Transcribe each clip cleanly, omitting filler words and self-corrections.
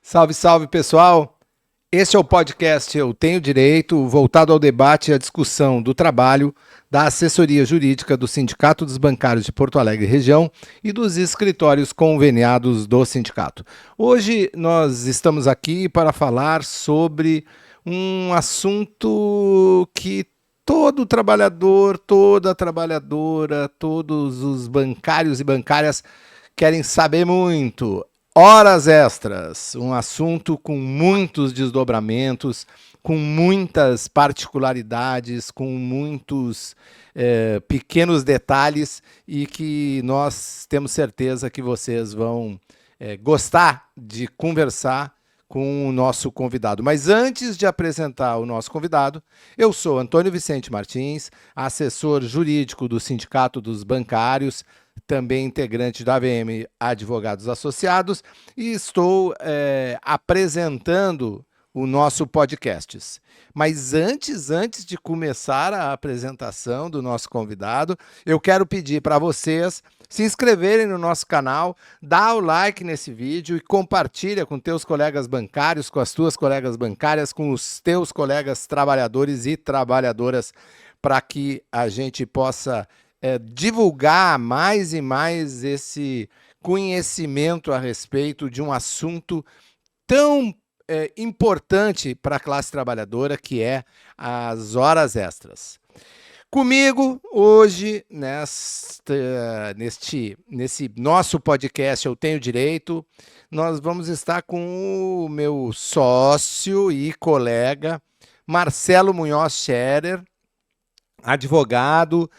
Salve, salve, pessoal! Este é o podcast Eu Tenho Direito, voltado ao debate e à discussão do trabalho da assessoria jurídica do Sindicato dos Bancários de Porto Alegre Região e dos escritórios conveniados do sindicato. Hoje nós estamos aqui para falar sobre um assunto que todo trabalhador, toda trabalhadora, todos os bancários e bancárias querem saber muito. Horas extras, um assunto com muitos desdobramentos, com muitas particularidades, com muitos pequenos detalhes e que nós temos certeza que vocês vão gostar de conversar com o nosso convidado. Mas antes de apresentar o nosso convidado, eu sou Antônio Vicente Martins, assessor jurídico do Sindicato dos Bancários, também integrante da AVM Advogados Associados, e estou apresentando o nosso podcast. Mas antes de começar a apresentação do nosso convidado, eu quero pedir para vocês se inscreverem no nosso canal, dá o like nesse vídeo e compartilha com teus colegas bancários, com as tuas colegas bancárias, com os teus colegas trabalhadores e trabalhadoras, para que a gente possa divulgar mais e mais esse conhecimento a respeito de um assunto tão importante para a classe trabalhadora, que é as horas extras. Comigo, hoje, nesse nosso podcast Eu Tenho Direito, nós vamos estar com o meu sócio e colega, Marcelo Munhoz Scherer, advogado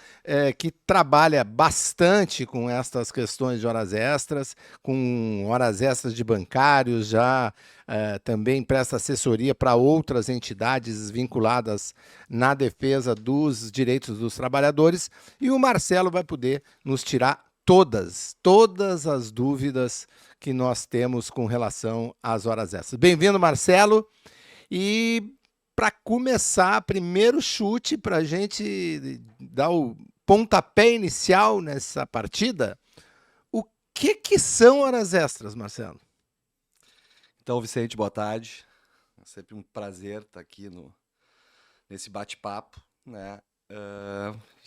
que trabalha bastante com estas questões de horas extras, com horas extras de bancários, já também presta assessoria para outras entidades vinculadas na defesa dos direitos dos trabalhadores, e o Marcelo vai poder nos tirar todas as dúvidas que nós temos com relação às horas extras. Bem-vindo, Marcelo, e para começar, primeiro chute para a gente dar o pontapé inicial nessa partida, o que são horas extras, Marcelo? Então, Vicente, boa tarde. É sempre um prazer estar aqui nesse bate-papo, né?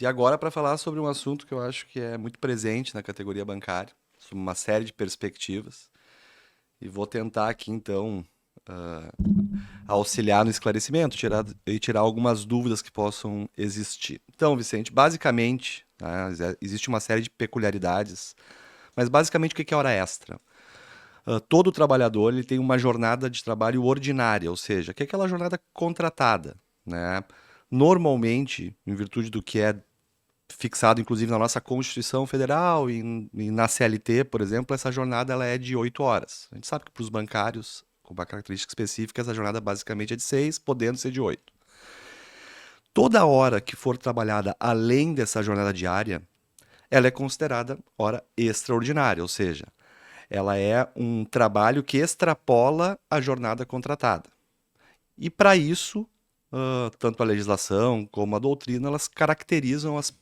E agora para falar sobre um assunto que eu acho que é muito presente na categoria bancária, sobre uma série de perspectivas. E vou tentar aqui, então, auxiliar no esclarecimento, tirar algumas dúvidas que possam existir. Então, Vicente, basicamente, né, existe uma série de peculiaridades, mas basicamente o que é hora extra? Todo trabalhador ele tem uma jornada de trabalho ordinária, ou seja, que é aquela jornada contratada, né? Normalmente, em virtude do que é fixado, inclusive, na nossa Constituição Federal e na CLT, por exemplo, essa jornada ela é de 8 horas. A gente sabe que para os bancários, com uma característica específica, essa jornada basicamente é de 6, podendo ser de 8. Toda hora que for trabalhada além dessa jornada diária, ela é considerada hora extraordinária, ou seja, ela é um trabalho que extrapola a jornada contratada. E para isso, tanto a legislação como a doutrina, elas caracterizam as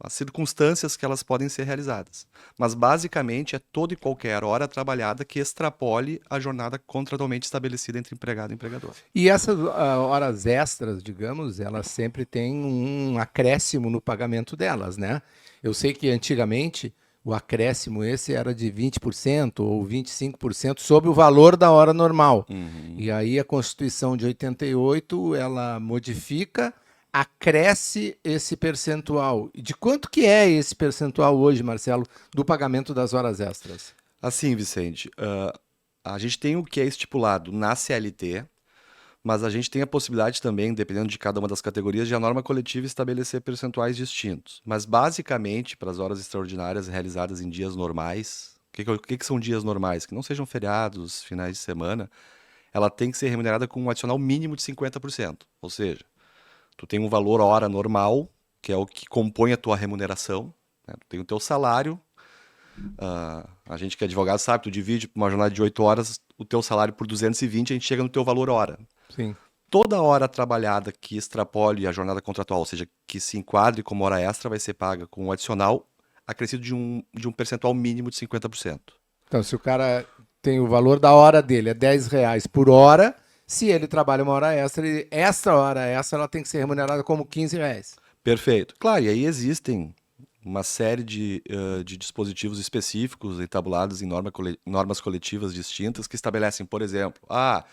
circunstâncias que elas podem ser realizadas. Mas, basicamente, é toda e qualquer hora trabalhada que extrapole a jornada contratualmente estabelecida entre empregado e empregador. E essas horas extras, digamos, elas sempre têm um acréscimo no pagamento delas, né? Eu sei que antigamente o acréscimo esse era de 20% ou 25% sobre o valor da hora normal. E aí a Constituição de 88, ela modifica, acresce esse percentual. E de quanto que é esse percentual hoje, Marcelo, do pagamento das horas extras? Assim, Vicente, a gente tem o que é estipulado na CLT, mas a gente tem a possibilidade também, dependendo de cada uma das categorias, de a norma coletiva estabelecer percentuais distintos. Mas, basicamente, para as horas extraordinárias realizadas em dias normais, o que são dias normais? Que não sejam feriados, finais de semana, ela tem que ser remunerada com um adicional mínimo de 50%. Ou seja, tu tem um valor hora normal, que é o que compõe a tua remuneração, né? Tu tem o teu salário. A gente que é advogado sabe, tu divide uma jornada de 8 horas, o teu salário por 220, a gente chega no teu valor hora. Sim. Toda hora trabalhada que extrapole a jornada contratual, ou seja, que se enquadre como hora extra, vai ser paga com um adicional acrescido de um percentual mínimo de 50%. Então, se o cara tem o valor da hora dele, é R$ 10 por hora. Se ele trabalha uma hora extra, essa hora extra ela tem que ser remunerada como R$ 15. Perfeito. Claro, e aí existem uma série de dispositivos específicos entabulados em normas coletivas distintas que estabelecem, por exemplo, a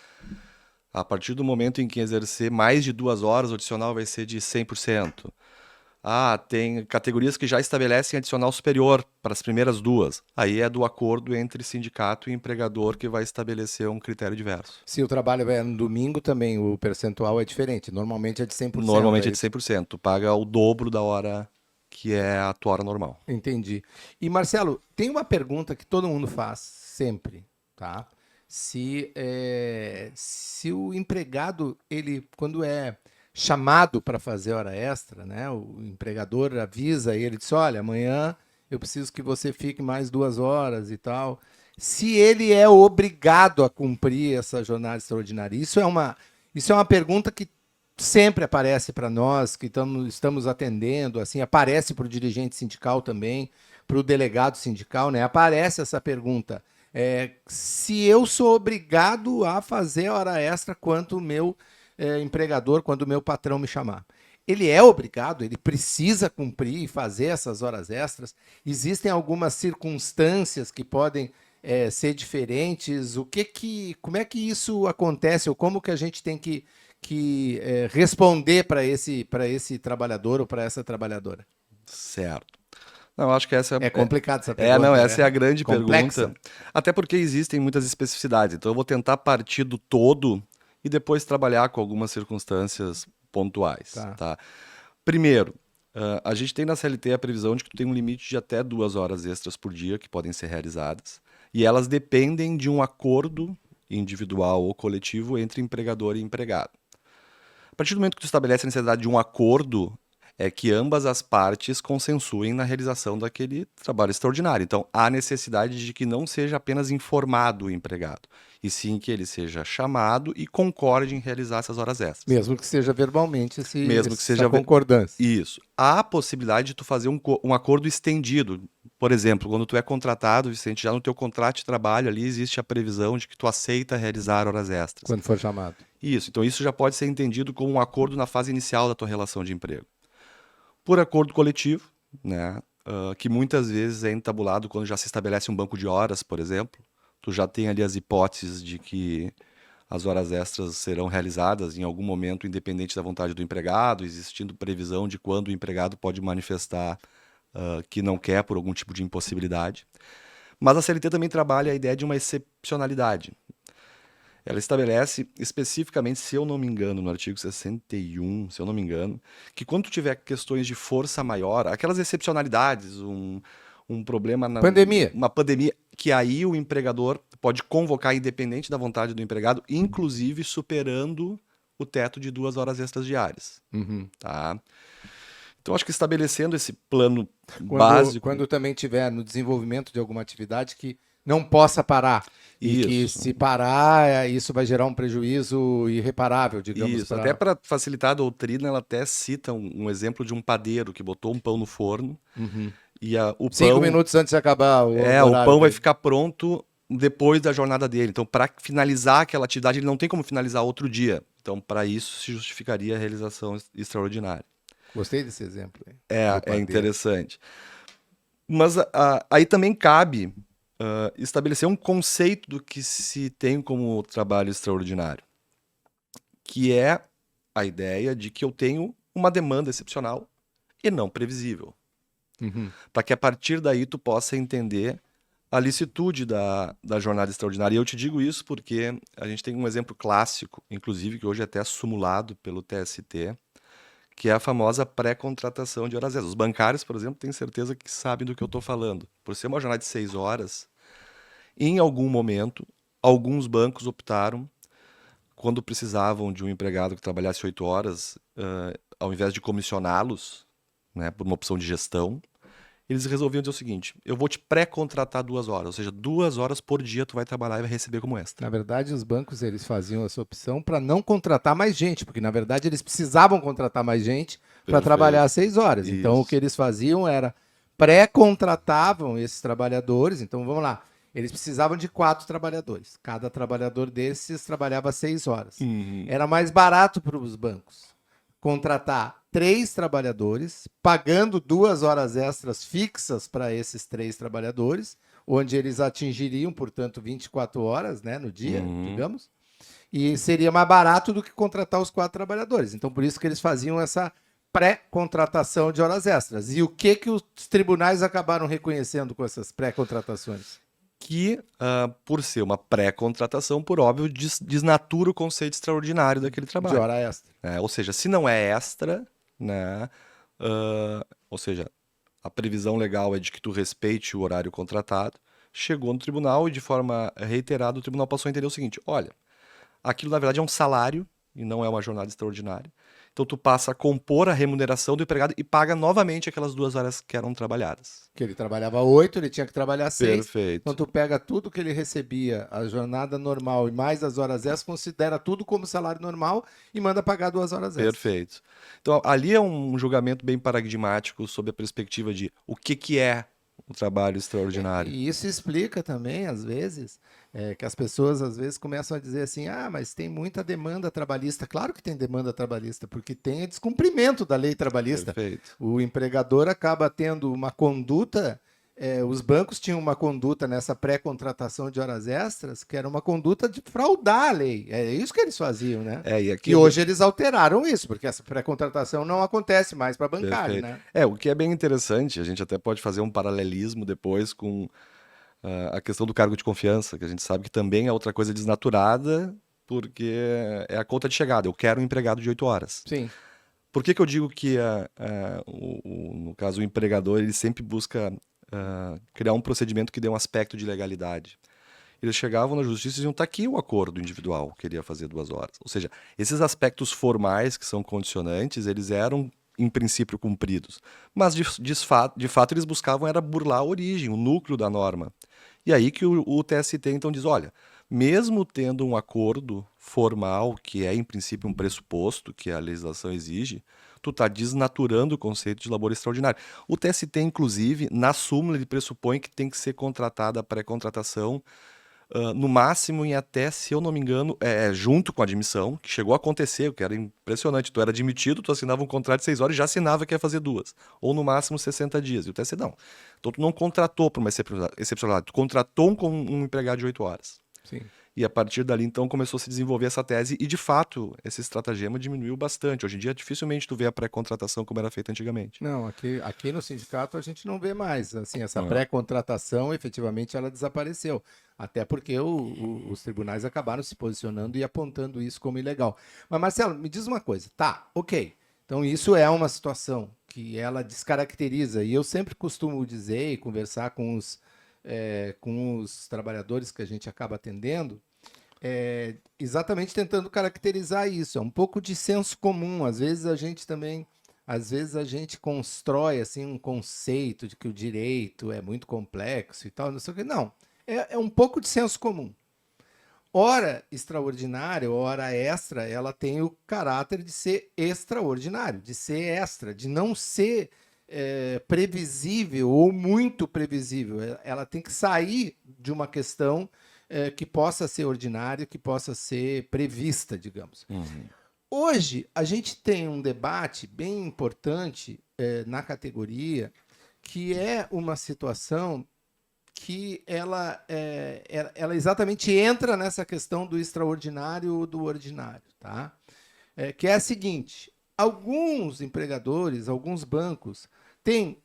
partir do momento em que exercer mais de 2 horas, o adicional vai ser de 100%. Tem categorias que já estabelecem adicional superior para as primeiras 2. Aí é do acordo entre sindicato e empregador que vai estabelecer um critério diverso. Se o trabalho é no domingo também, o percentual é diferente. Normalmente é de 100%. Normalmente é de 100%. Tu paga o dobro da hora que é a tua hora normal. Entendi. E, Marcelo, tem uma pergunta que todo mundo faz sempre, tá? Se o empregado, ele, quando é chamado para fazer hora extra, né? O empregador avisa e ele diz, olha, amanhã eu preciso que você fique mais 2 horas e tal. Se ele é obrigado a cumprir essa jornada extraordinária, isso é uma pergunta que sempre aparece para nós que estamos atendendo, assim, aparece para o dirigente sindical também, para o delegado sindical, né? Aparece essa pergunta. Se eu sou obrigado a fazer hora extra quanto o meu empregador, quando o meu patrão me chamar. Ele é obrigado, ele precisa cumprir e fazer essas horas extras. Existem algumas circunstâncias que podem ser diferentes. Como é que isso acontece ou como que a gente tem que responder para esse trabalhador ou para essa trabalhadora? Certo. Não, acho que essa é complicado essa pergunta. Essa é a grande complexa pergunta. Até porque existem muitas especificidades. Então eu vou tentar partir do todo e depois trabalhar com algumas circunstâncias pontuais. Tá? Primeiro, a gente tem na CLT a previsão de que tu tem um limite de até 2 horas extras por dia que podem ser realizadas. E elas dependem de um acordo individual ou coletivo entre empregador e empregado. A partir do momento que tu estabelece a necessidade de um acordo, é que ambas as partes consensuem na realização daquele trabalho extraordinário. Então, há necessidade de que não seja apenas informado o empregado, e sim que ele seja chamado e concorde em realizar essas horas extras. Mesmo que seja verbalmente Mesmo que seja concordância. Isso. Há a possibilidade de tu fazer um acordo estendido. Por exemplo, quando tu é contratado, Vicente, já no teu contrato de trabalho ali existe a previsão de que tu aceita realizar horas extras. Quando for chamado. Isso. Então, isso já pode ser entendido como um acordo na fase inicial da tua relação de emprego. Por acordo coletivo, né, que muitas vezes é entabulado quando já se estabelece um banco de horas, por exemplo. Tu já tem ali as hipóteses de que as horas extras serão realizadas em algum momento, independente da vontade do empregado, existindo previsão de quando o empregado pode manifestar que não quer por algum tipo de impossibilidade. Mas a CLT também trabalha a ideia de uma excepcionalidade. Ela estabelece especificamente, se eu não me engano, no artigo 61, se eu não me engano, que quando tu tiver questões de força maior, aquelas excepcionalidades, um problema uma pandemia, que aí o empregador pode convocar independente da vontade do empregado, inclusive superando o teto de 2 horas extras diárias. Tá? Então, acho que estabelecendo esse plano básico... Quando também tiver no desenvolvimento de alguma atividade que não possa parar. E que se parar, isso vai gerar um prejuízo irreparável, digamos. Isso, até para facilitar a doutrina, ela até cita um exemplo de um padeiro que botou um pão no forno e o 5 minutos antes de acabar o o pão vai ficar pronto depois da jornada dele. Então, para finalizar aquela atividade, ele não tem como finalizar outro dia. Então, para isso, se justificaria a realização extraordinária. Gostei desse exemplo. É interessante. Mas aí também cabe estabelecer um conceito do que se tem como trabalho extraordinário, que é a ideia de que eu tenho uma demanda excepcional e não previsível. Para que a partir daí tu possa entender a licitude da jornada extraordinária. E eu te digo isso porque a gente tem um exemplo clássico, inclusive que hoje é até simulado pelo TST, que é a famosa pré-contratação de horas extras. Os bancários, por exemplo, têm certeza que sabem do que eu estou falando. Por ser uma jornada de 6 horas, em algum momento, alguns bancos optaram, quando precisavam de um empregado que trabalhasse 8 horas, ao invés de comissioná-los, né, por uma opção de gestão, eles resolviam dizer o seguinte: eu vou te pré-contratar 2 horas, ou seja, 2 horas por dia tu vai trabalhar e vai receber como extra. Na verdade, os bancos eles faziam essa opção para não contratar mais gente, porque na verdade eles precisavam contratar mais gente para trabalhar 6 horas. Então o que eles faziam era pré-contratavam esses trabalhadores. Então vamos lá, Eles precisavam de 4 trabalhadores. Cada trabalhador desses trabalhava 6 horas. Era mais barato para os bancos contratar 3 trabalhadores, pagando 2 horas extras fixas para esses 3 trabalhadores, onde eles atingiriam, portanto, 24 horas, né, no dia, digamos, e seria mais barato do que contratar os 4 trabalhadores. Então, por isso que eles faziam essa pré-contratação de horas extras. E o que os tribunais acabaram reconhecendo com essas pré-contratações? Que, por ser uma pré-contratação, por óbvio, desnatura o conceito extraordinário daquele De trabalho. hora extra. Ou seja, se não é extra, né, ou seja, a previsão legal é de que tu respeite o horário contratado, chegou no tribunal e de forma reiterada o tribunal passou a entender o seguinte, olha, aquilo na verdade é um salário e não é uma jornada extraordinária. Então tu passa a compor a remuneração do empregado e paga novamente aquelas 2 horas que eram trabalhadas. Que ele trabalhava 8, ele tinha que trabalhar 6. Perfeito. Então tu pega tudo que ele recebia, a jornada normal e mais as horas extras, considera tudo como salário normal e manda pagar 2 horas extras. Perfeito. Então ali é um julgamento bem paradigmático sob a perspectiva de o que é o trabalho extraordinário. E isso explica também, às vezes, que as pessoas às vezes começam a dizer assim, mas tem muita demanda trabalhista. Claro que tem demanda trabalhista, porque tem descumprimento da lei trabalhista. Perfeito. O empregador acaba tendo uma conduta, os bancos tinham uma conduta nessa pré-contratação de horas extras, que era uma conduta de fraudar a lei. É isso que eles faziam, né? E aqui E hoje eles alteraram isso, porque essa pré-contratação não acontece mais para bancário, Perfeito. né? O que é bem interessante, a gente até pode fazer um paralelismo depois com a questão do cargo de confiança, que a gente sabe que também é outra coisa desnaturada, porque é a conta de chegada. Eu quero um empregado de 8 horas. Sim. Por que eu digo que, no caso, o empregador ele sempre busca criar um procedimento que dê um aspecto de legalidade? Eles chegavam na justiça e diziam, tá aqui o acordo individual, queria fazer 2 horas. Ou seja, esses aspectos formais que são condicionantes, eles eram, em princípio, cumpridos. Mas, de fato, eles buscavam era burlar a origem, o núcleo da norma. E aí que o TST, então, diz, olha, mesmo tendo um acordo formal, que é, em princípio, um pressuposto que a legislação exige, tu está desnaturando o conceito de labor extraordinário. O TST, inclusive, na súmula, ele pressupõe que tem que ser contratada a pré-contratação no máximo em até, se eu não me engano, junto com a admissão, que chegou a acontecer, o que era impressionante. Tu era admitido, tu assinava um contrato de 6 horas e já assinava que ia fazer 2. Ou no máximo 60 dias. E o TSE não. Então tu não contratou para uma excepcionalidade, tu contratou com um empregado de 8 horas. Sim. E a partir dali, então, começou a se desenvolver essa tese e, de fato, esse estratagema diminuiu bastante. Hoje em dia, dificilmente tu vê a pré-contratação como era feita antigamente. Não, aqui no sindicato a gente não vê mais. Assim, essa pré-contratação, efetivamente, ela desapareceu. Até porque os tribunais acabaram se posicionando e apontando isso como ilegal. Mas, Marcelo, me diz uma coisa. Tá, ok. Então, isso é uma situação que ela descaracteriza. E eu sempre costumo dizer e conversar com os trabalhadores que a gente acaba atendendo, exatamente tentando caracterizar isso. É um pouco de senso comum. Às vezes a gente constrói assim um conceito de que o direito é muito complexo e tal, não sei o que. Não, é um pouco de senso comum. Hora extraordinária, hora extra, ela tem o caráter de ser extraordinário, de ser extra, de não ser previsível ou muito previsível. Ela tem que sair de uma questão que possa ser ordinária, que possa ser prevista, digamos. Hoje, a gente tem um debate bem importante na categoria, que é uma situação que ela exatamente entra nessa questão do extraordinário ou do ordinário, tá? Que é a seguinte: alguns empregadores, alguns bancos têm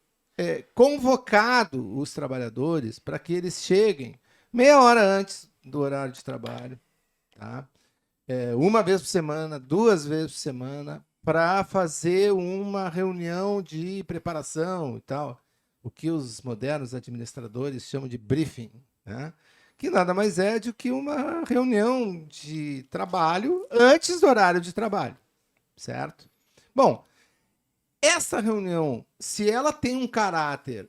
convocado os trabalhadores para que eles cheguem meia hora antes do horário de trabalho, tá? Uma vez por semana, 2 vezes por semana, para fazer uma reunião de preparação e tal, o que os modernos administradores chamam de briefing, né? Que nada mais é do que uma reunião de trabalho antes do horário de trabalho, certo? Bom, essa reunião, se ela tem um caráter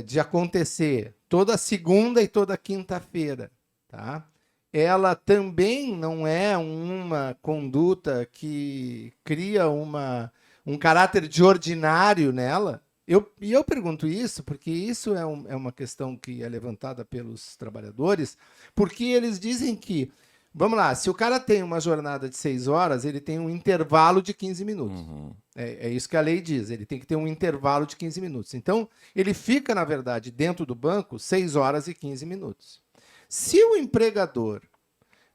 de acontecer toda segunda e toda quinta-feira, tá? Ela também não é uma conduta que cria um caráter de ordinário nela. Eu pergunto isso porque isso é uma questão que é levantada pelos trabalhadores, porque eles dizem que, vamos lá, se o cara tem uma jornada de 6 horas, ele tem um intervalo de 15 minutos. Uhum. É isso que a lei diz, ele tem que ter um intervalo de 15 minutos. Então, ele fica, na verdade, dentro do banco 6 horas e 15 minutos. Se o empregador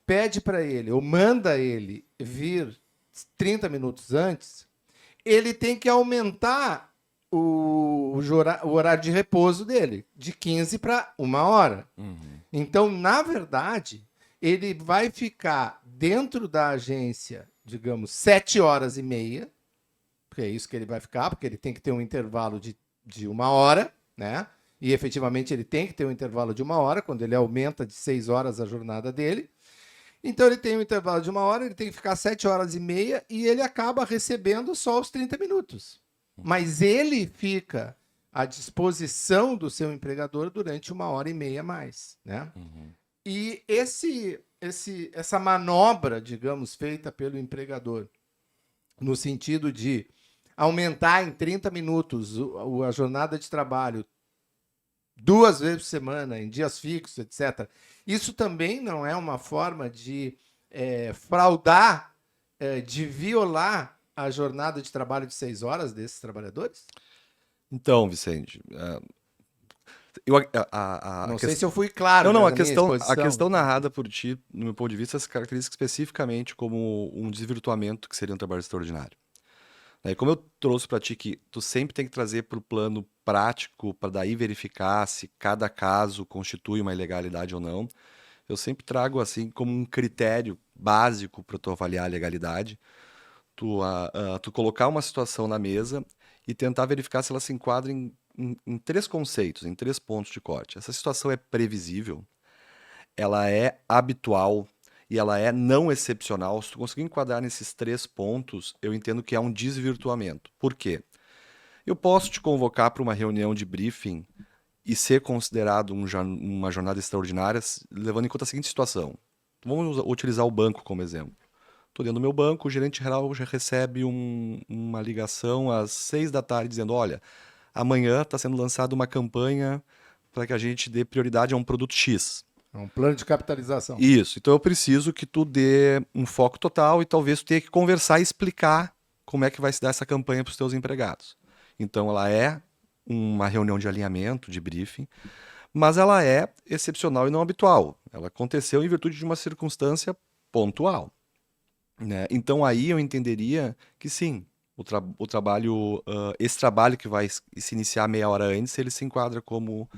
pede para ele, ou manda ele vir 30 minutos antes, ele tem que aumentar o horário de repouso dele, de 15 para 1 hora. Uhum. Então, na verdade, ele vai ficar dentro da agência, digamos, 7 horas e meia, porque é isso que ele vai ficar, porque ele tem que ter um intervalo de 1 hora, né? E efetivamente ele tem que ter um intervalo de 1 hora, quando ele aumenta de 6 horas a jornada dele. Então ele tem um intervalo de 1 hora, ele tem que ficar 7 horas e meia e ele acaba recebendo só os 30 minutos. Mas ele fica à disposição do seu empregador durante 1 hora e meia a mais, né? Uhum. E essa manobra, digamos, feita pelo empregador, no sentido de aumentar em 30 minutos a jornada de trabalho 2 vezes por semana, em dias fixos, etc. Isso também não é uma forma de fraudar, de violar a jornada de trabalho de 6 horas desses trabalhadores? Então, Vicente, eu, Não sei se eu fui claro não, na minha a exposição. questão narrada por ti, no meu ponto de vista, se caracteriza especificamente como um desvirtuamento que seria um trabalho extraordinário. E como eu trouxe para ti que tu sempre tem que trazer para o plano prático, para daí verificar se cada caso constitui uma ilegalidade ou não, eu sempre trago assim como um critério básico para tu avaliar a legalidade, tu colocar uma situação na mesa e tentar verificar se ela se enquadra em 3 conceitos, em 3 pontos de corte. Essa situação é previsível, ela é habitual e ela é não excepcional. Se tu conseguir enquadrar nesses 3 pontos, eu entendo que é um desvirtuamento. Por quê? Eu posso te convocar para uma reunião de briefing e ser considerado uma jornada extraordinária, levando em conta a seguinte situação. Vamos utilizar o banco como exemplo. Estou dentro do meu banco, o gerente geral já recebe uma ligação às 6 da tarde dizendo: olha, amanhã está sendo lançada uma campanha para que a gente dê prioridade a um produto X. É um plano de capitalização. Isso, então eu preciso que tu dê um foco total e talvez tu tenha que conversar e explicar como é que vai se dar essa campanha para os teus empregados. Então ela é uma reunião de alinhamento, de briefing, mas ela é excepcional e não habitual. Ela aconteceu em virtude de uma circunstância pontual, né? Então aí eu entenderia que sim, o trabalho, esse trabalho que vai se iniciar meia hora antes, ele se enquadra como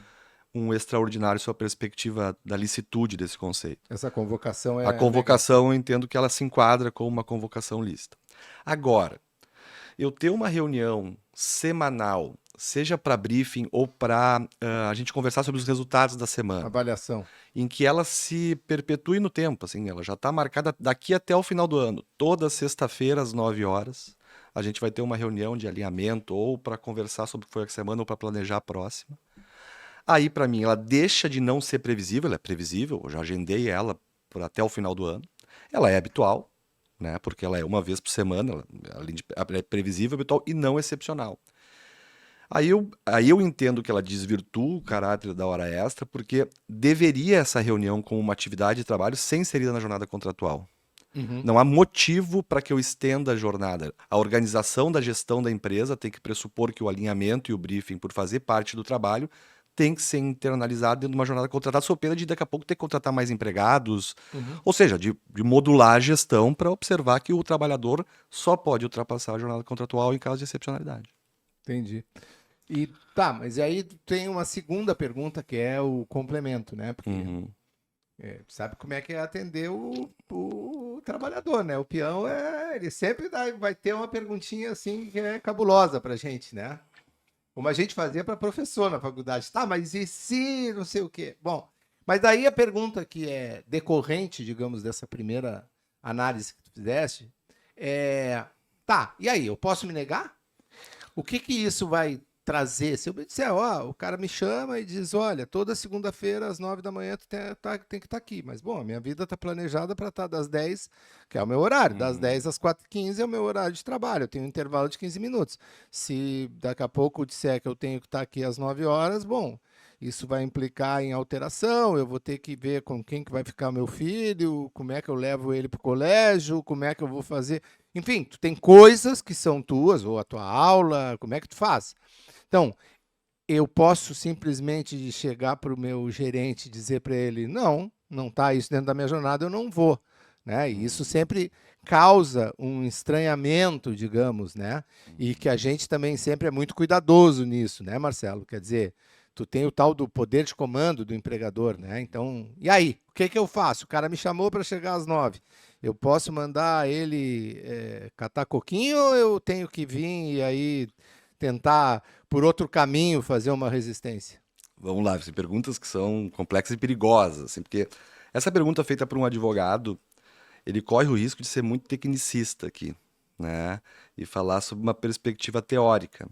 um extraordinário sob a perspectiva da licitude desse conceito. Essa convocação é A convocação, eu entendo que ela se enquadra como uma convocação lícita. Agora, eu ter uma reunião semanal, seja para briefing ou para a gente conversar sobre os resultados da semana, avaliação. em que ela se perpetue no tempo, assim, ela já está marcada daqui até o final do ano. Toda sexta-feira, às 9 horas, a gente vai ter uma reunião de alinhamento ou para conversar sobre o que foi a semana ou para planejar a próxima. Aí, para mim, ela deixa de não ser previsível, ela é previsível, eu já agendei ela até o final do ano. Ela é habitual, né? Porque ela é uma vez por semana, ela é previsível, habitual e não excepcional. Aí eu entendo que ela desvirtua o caráter da hora extra, porque deveria essa reunião como uma atividade de trabalho ser inserida na jornada contratual. Uhum. Não há motivo para que eu estenda a jornada. A organização da gestão da empresa tem que pressupor que o alinhamento e o briefing, por fazer parte do trabalho, tem que ser internalizado dentro de uma jornada contratada, sob pena de daqui a pouco ter que contratar mais empregados, ou seja, de modular a gestão para observar que o trabalhador só pode ultrapassar a jornada contratual em caso de excepcionalidade. Entendi. E tá, mas aí tem uma segunda pergunta que é o complemento, né? Porque sabe como é que é atender o trabalhador, né? O peão ele sempre vai ter uma perguntinha assim que é cabulosa pra gente, né? Como a gente fazia para professor na faculdade. Tá, mas e se não sei o quê? Bom, mas daí a pergunta que é decorrente, digamos, dessa primeira análise que tu fizeste tá, e aí, eu posso me negar? O que isso vai trazer, se eu me disser, ó, o cara me chama e diz, olha, toda segunda-feira às 9 da manhã tu tem que estar aqui, mas bom, a minha vida está planejada para estar das 10, que é o meu horário, das 10 às 4h15 é o meu horário de trabalho, eu tenho um intervalo de 15 minutos. Se daqui a pouco eu disser que eu tenho que estar aqui às 9 horas, bom, isso vai implicar em alteração, eu vou ter que ver com quem que vai ficar meu filho, como é que eu levo ele para o colégio, como é que eu vou fazer. Enfim, tu tem coisas que são tuas, ou a tua aula, como é que tu faz? Então, eu posso simplesmente chegar para o meu gerente e dizer para ele, não está isso dentro da minha jornada, eu não vou. Né? E isso sempre causa um estranhamento, digamos, né? E que a gente também sempre é muito cuidadoso nisso, né, Marcelo? Quer dizer, tu tem o tal do poder de comando do empregador, né? Então, e aí? O que eu faço? O cara me chamou para chegar às 9. Eu posso mandar ele catar coquinho ou eu tenho que vir e aí tentar, por outro caminho, fazer uma resistência? Vamos lá, são perguntas que são complexas e perigosas, assim, porque essa pergunta feita por um advogado, ele corre o risco de ser muito tecnicista aqui, né? E falar sobre uma perspectiva teórica.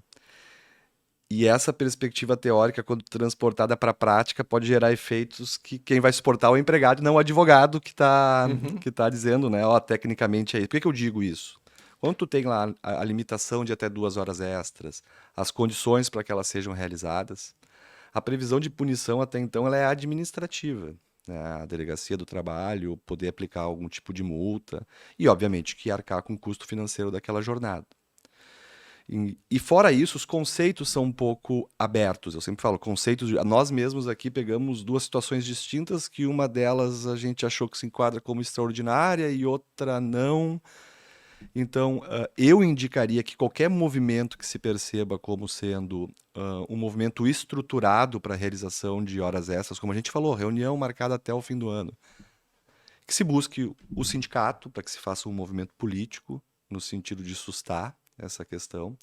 E essa perspectiva teórica, quando transportada para a prática, pode gerar efeitos que quem vai suportar é o empregado, e não o advogado que tá dizendo, né? Ó, tecnicamente é isso. Por que que eu digo isso? Quando tu tem lá a limitação de até 2 horas extras, as condições para que elas sejam realizadas, a previsão de punição até então ela é administrativa, né? A delegacia do trabalho poder aplicar algum tipo de multa e, obviamente, que arcar com o custo financeiro daquela jornada. E fora isso, os conceitos são um pouco abertos. Eu sempre falo, conceitos. Nós mesmos aqui pegamos duas situações distintas, que uma delas a gente achou que se enquadra como extraordinária e outra não. Então, eu indicaria que qualquer movimento que se perceba como sendo um movimento estruturado para a realização de horas extras, como a gente falou, reunião marcada até o fim do ano, que se busque o sindicato para que se faça um movimento político no sentido de sustar essa questão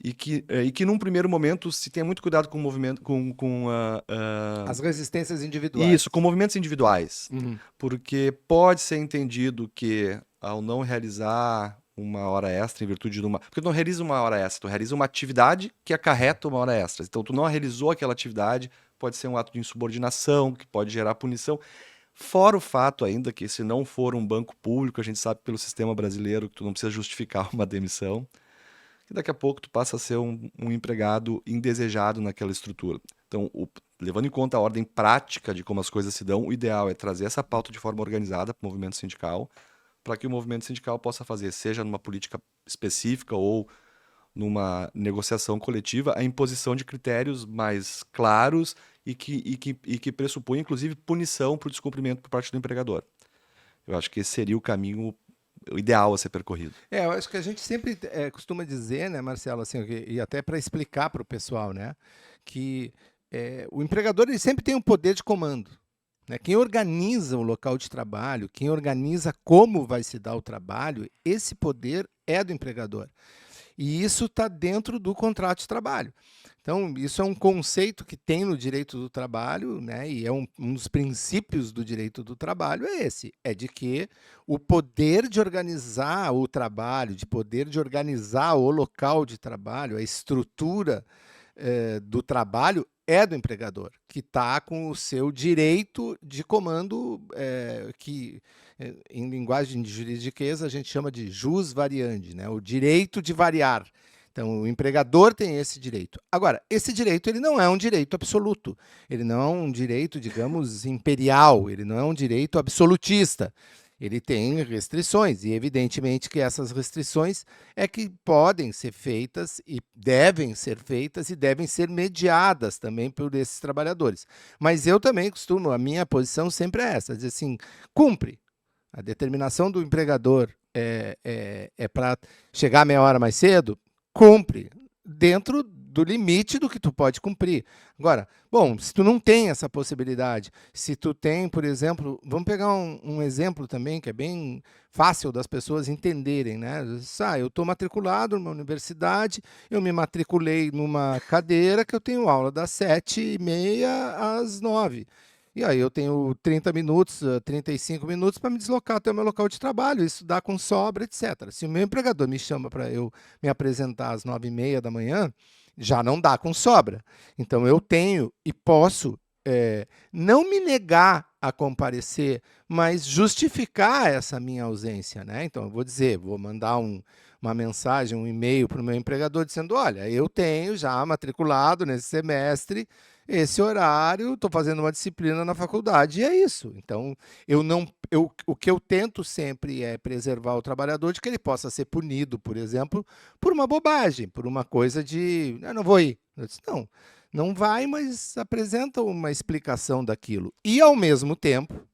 e que num primeiro momento se tenha muito cuidado com o movimento As resistências individuais. isso, com movimentos individuais, Uhum. porque pode ser entendido que ao não realizar uma hora extra em virtude de uma, porque tu não realiza uma hora extra, tu realiza uma atividade que acarreta uma hora extra. Então tu não realizou aquela atividade, pode ser um ato de insubordinação que pode gerar punição. Fora o fato ainda que se não for um banco público, a gente sabe pelo sistema brasileiro que tu não precisa justificar uma demissão, que daqui a pouco tu passa a ser um empregado indesejado naquela estrutura. Então, levando em conta a ordem prática de como as coisas se dão, o ideal é trazer essa pauta de forma organizada para o movimento sindical, para que o movimento sindical possa fazer, seja numa política específica ou numa negociação coletiva, a imposição de critérios mais claros e que pressupõe, inclusive, punição para o descumprimento por parte do empregador. Eu acho que esse seria o caminho ideal a ser percorrido. Eu acho que a gente sempre costuma dizer, né, Marcelo, assim, e até para explicar para o pessoal, né, que o empregador ele sempre tem um poder de comando. Né? Quem organiza o local de trabalho, quem organiza como vai se dar o trabalho, esse poder é do empregador. E isso está dentro do contrato de trabalho. Então, isso é um conceito que tem no direito do trabalho, né? E é um dos princípios do direito do trabalho é esse, é de que o poder de organizar o trabalho, de poder de organizar o local de trabalho, a estrutura do trabalho é do empregador, que está com o seu direito de comando, que em linguagem de juridiqueza a gente chama de jus variandi, né? O direito de variar. Então, o empregador tem esse direito. Agora, esse direito ele não é um direito absoluto, ele não é um direito, digamos, imperial, ele não é um direito absolutista. Ele tem restrições, e evidentemente que essas restrições é que podem ser feitas e devem ser mediadas também por esses trabalhadores. Mas eu também costumo, a minha posição sempre é essa, dizer assim, cumpre. A determinação do empregador é para chegar meia hora mais cedo, cumpre, dentro do limite do que tu pode cumprir. Agora, bom, se tu não tem essa possibilidade, se tu tem, por exemplo, vamos pegar um exemplo também que é bem fácil das pessoas entenderem, né? Eu estou matriculado numa universidade, eu me matriculei numa cadeira que eu tenho aula das 7h30 às 9h. E aí eu tenho 30 minutos, 35 minutos para me deslocar até o meu local de trabalho, isso dá com sobra, etc. Se o meu empregador me chama para eu me apresentar às 9h30 da manhã, já não dá com sobra. Então eu tenho e posso não me negar a comparecer, mas justificar essa minha ausência, né? Então eu vou dizer, vou mandar uma mensagem, um e-mail para o meu empregador dizendo: olha, eu tenho já matriculado nesse semestre esse horário, estou fazendo uma disciplina na faculdade e é isso. Então eu não, o que eu tento sempre é preservar o trabalhador de que ele possa ser punido, por exemplo, por uma bobagem, por uma coisa de eu não vou ir. Eu disse, não, não vai, mas apresenta uma explicação daquilo. E, ao mesmo tempo,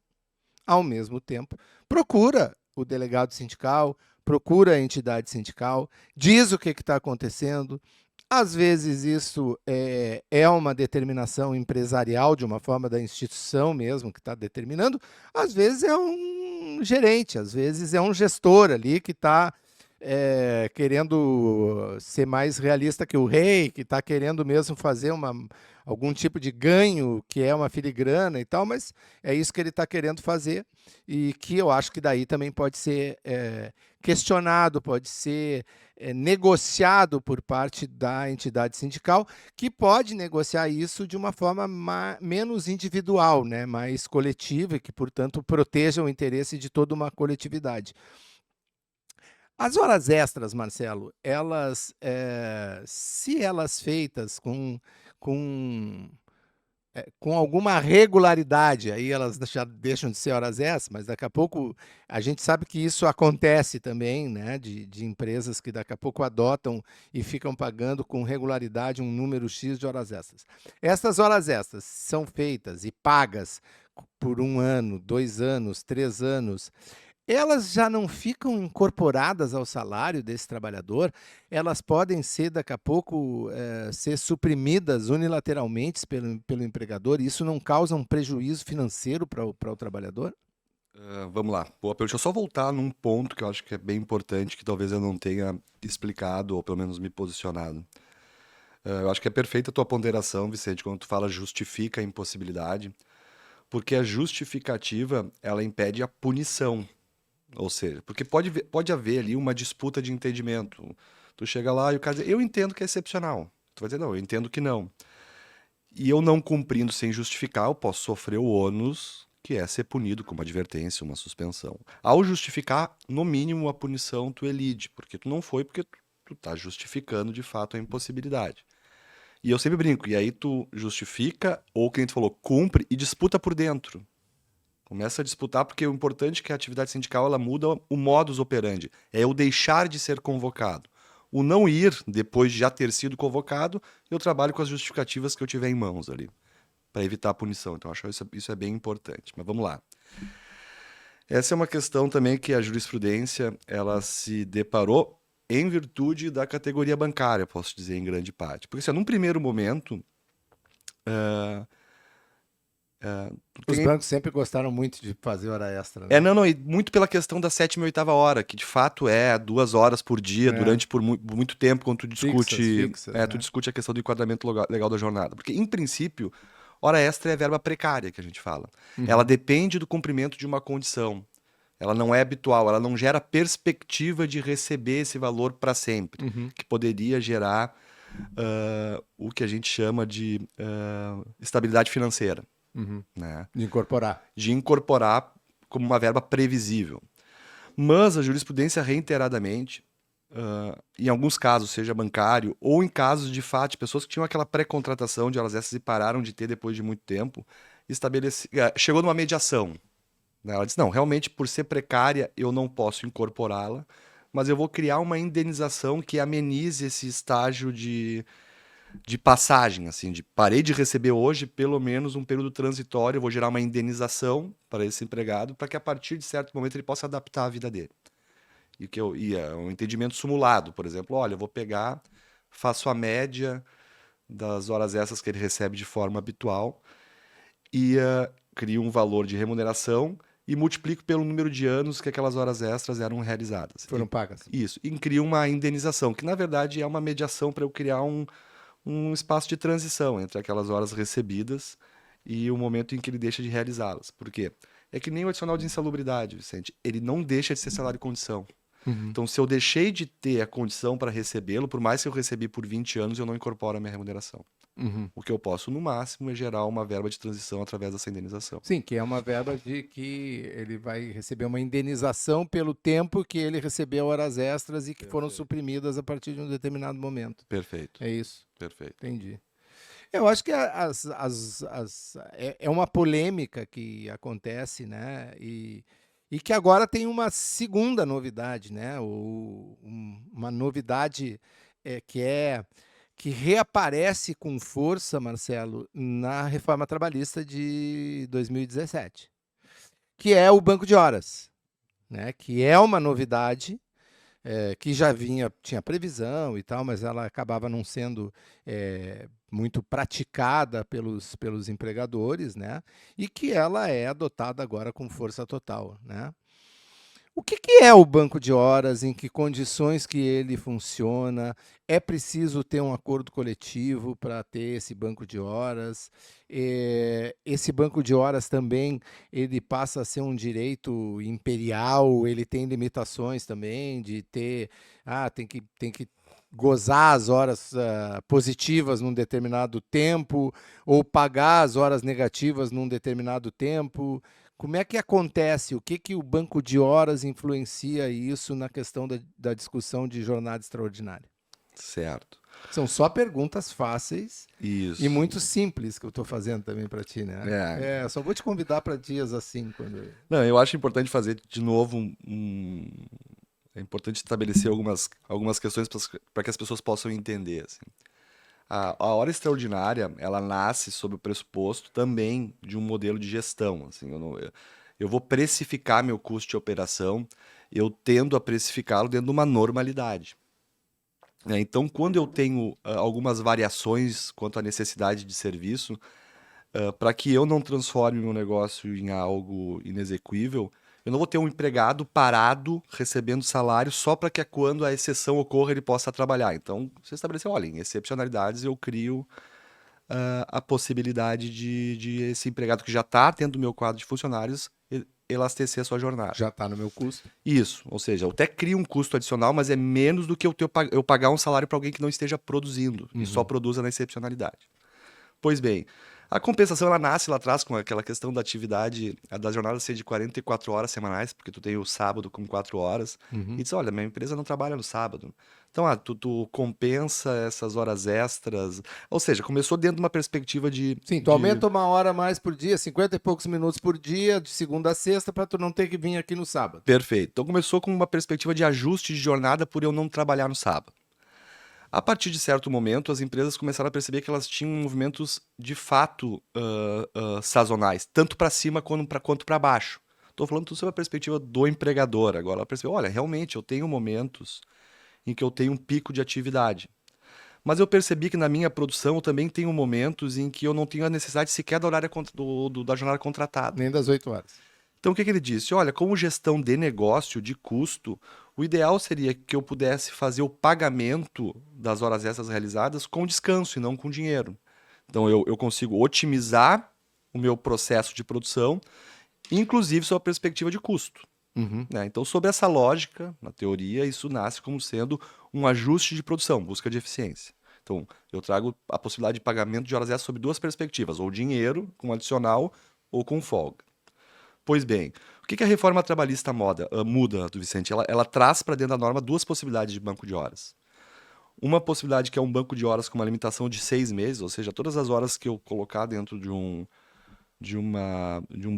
procura o delegado sindical, procura a entidade sindical, diz o que está acontecendo. Às vezes isso é uma determinação empresarial, de uma forma da instituição mesmo que está determinando. Às vezes é um gerente, às vezes é um gestor ali que está querendo ser mais realista que o rei, que está querendo mesmo fazer algum tipo de ganho, que é uma filigrana e tal, mas é isso que ele está querendo fazer e que eu acho que daí também pode ser questionado, pode ser negociado por parte da entidade sindical, que pode negociar isso de uma forma menos individual, né, mais coletiva, e que, portanto, proteja o interesse de toda uma coletividade. As horas extras, Marcelo, elas, se elas feitas com, com alguma regularidade, aí elas já deixam de ser horas extras, mas daqui a pouco a gente sabe que isso acontece também, né, de empresas que daqui a pouco adotam e ficam pagando com regularidade um número X de horas extras. Essas horas extras são feitas e pagas por 1 ano, 2 anos, 3 anos, elas já não ficam incorporadas ao salário desse trabalhador, elas podem ser, daqui a pouco, ser suprimidas unilateralmente pelo empregador, e isso não causa um prejuízo financeiro para o trabalhador? Vamos lá. Boa, deixa eu só voltar num ponto que eu acho que é bem importante, que talvez eu não tenha explicado, ou pelo menos me posicionado. Eu acho que é perfeita a tua ponderação, Vicente, quando tu fala justifica a impossibilidade, porque a justificativa, ela impede a punição. Ou seja, porque pode haver ali uma disputa de entendimento. Tu chega lá e o cara diz, eu entendo que é excepcional. Tu vai dizer, não, eu entendo que não. E eu não cumprindo sem justificar, eu posso sofrer o ônus, que é ser punido com uma advertência, uma suspensão. Ao justificar, no mínimo, a punição tu elide, porque tu não foi porque tu tá justificando de fato a impossibilidade. E eu sempre brinco, e aí tu justifica, ou o cliente falou, cumpre e disputa por dentro. Começa a disputar, porque o importante é que a atividade sindical ela muda o modus operandi. É eu deixar de ser convocado. O não ir, depois de já ter sido convocado, eu trabalho com as justificativas que eu tiver em mãos ali, para evitar a punição. Então, acho que isso é bem importante. Mas vamos lá. Essa é uma questão também que a jurisprudência ela se deparou em virtude da categoria bancária, posso dizer, em grande parte. Porque, assim, num primeiro momento, Os bancos sempre gostaram muito de fazer hora extra, É, né? não, não, e muito pela questão da sétima e oitava hora, que de fato é 2 horas por dia, É, durante por muito tempo, quando fixas, tu né? discute a questão do enquadramento legal da jornada. Porque, em princípio, hora extra é verba precária que a gente fala. Ela Uhum. depende do cumprimento de uma condição. Ela não é habitual, ela não gera perspectiva de receber esse valor para sempre, Uhum. que poderia gerar o que a gente chama de estabilidade financeira, Uhum. né? De incorporar. De incorporar como uma verba previsível. Mas a jurisprudência reiteradamente, em alguns casos, seja bancário, ou em casos de fato, de pessoas que tinham aquela pré-contratação de horas extras e pararam de ter depois de muito tempo, chegou numa mediação. Né? Ela disse, não, realmente por ser precária eu não posso incorporá-la, mas eu vou criar uma indenização que amenize esse estágio de passagem, assim, de parei de receber hoje, pelo menos um período transitório, eu vou gerar uma indenização para esse empregado, para que a partir de certo momento ele possa adaptar a vida dele. E é um entendimento simulado, por exemplo, olha, eu vou pegar, faço a média das horas extras que ele recebe de forma habitual e crio um valor de remuneração e multiplico pelo número de anos que aquelas horas extras eram realizadas. Foram pagas. Isso, e crio uma indenização, que na verdade é uma mediação para eu criar um espaço de transição entre aquelas horas recebidas e o momento em que ele deixa de realizá-las. Por quê? É que nem o adicional de insalubridade, Vicente. Ele não deixa de ser salário e condição. Então, se eu deixei de ter a condição para recebê-lo, por mais que eu recebi por 20 anos, eu não incorporo a minha remuneração. O que eu posso, no máximo, é gerar uma verba de transição através dessa indenização. Sim, que é uma verba de que ele vai receber uma indenização pelo tempo que ele recebeu horas extras e que foram suprimidas a partir de um determinado momento. Perfeito, É isso. perfeito. Entendi. Eu acho que é uma polêmica que acontece, né? E que agora tem uma segunda novidade, né? Uma novidade que reaparece com força, Marcelo, na reforma trabalhista de 2017, que é o banco de horas, né? Que é uma novidade que já tinha previsão e tal, mas ela acabava não sendo muito praticada pelos empregadores, né? E que ela é adotada agora com força total, né? O que é o banco de horas? Em que condições que ele funciona? É preciso ter um acordo coletivo para ter esse banco de horas? Esse banco de horas também ele passa a ser um direito imperial? Ele tem limitações também de ter, tem que gozar as horas positivas num determinado tempo ou pagar as horas negativas num determinado tempo? Como é que acontece? O que o banco de horas influencia isso na questão da discussão de jornada extraordinária? Certo. São só perguntas fáceis Isso. e muito simples que eu estou fazendo também para ti, né? Só vou te convidar para dias assim. Não, eu acho importante fazer de novo É importante estabelecer algumas questões para que as pessoas possam entender, assim. A hora extraordinária, ela nasce sob o pressuposto também de um modelo de gestão, assim. Eu vou precificar meu custo de operação, eu tendo a precificá-lo dentro de uma normalidade. Então, quando eu tenho algumas variações quanto à necessidade de serviço, para que eu não transforme meu negócio em algo inexequível, eu não vou ter um empregado parado recebendo salário só para que quando a exceção ocorra ele possa trabalhar. Então, você estabeleceu, olha, em excepcionalidades eu crio a possibilidade de esse empregado que já está dentro do meu quadro de funcionários elastecer a sua jornada. Já está no meu custo. Isso, ou seja, eu até crio um custo adicional, mas é menos do que eu pagar um salário para alguém que não esteja produzindo e só produza na excepcionalidade. Pois bem, a compensação ela nasce lá atrás com aquela questão da atividade, da jornada ser de 44 horas semanais, porque tu tem o sábado com 4 horas, e diz, olha, minha empresa não trabalha no sábado. Então, tu compensa essas horas extras, ou seja, começou dentro de uma perspectiva de... Sim, tu aumenta 1 hora a mais por dia, 50 e poucos minutos por dia, de segunda a sexta, para tu não ter que vir aqui no sábado. Perfeito. Então começou com uma perspectiva de ajuste de jornada por eu não trabalhar no sábado. A partir de certo momento, as empresas começaram a perceber que elas tinham movimentos de fato sazonais, tanto para cima quanto para baixo. Estou falando tudo sobre a perspectiva do empregador. Agora ela percebeu, olha, realmente eu tenho momentos em que eu tenho um pico de atividade. Mas eu percebi que na minha produção eu também tenho momentos em que eu não tenho a necessidade sequer da horária da jornada contratada. Nem das 8 horas. Então, o que ele disse? Olha, como gestão de negócio, de custo, o ideal seria que eu pudesse fazer o pagamento das horas extras realizadas com descanso e não com dinheiro. Então, eu consigo otimizar o meu processo de produção, inclusive sob a perspectiva de custo. Né? Então, sob essa lógica, na teoria, isso nasce como sendo um ajuste de produção, busca de eficiência. Então, eu trago a possibilidade de pagamento de horas extras sob duas perspectivas, ou dinheiro com adicional ou com folga. Pois bem, o que a reforma trabalhista muda, Vicente? Ela traz para dentro da norma duas possibilidades de banco de horas. Uma possibilidade que é um banco de horas com uma limitação de 6 meses, ou seja, todas as horas que eu colocar dentro de um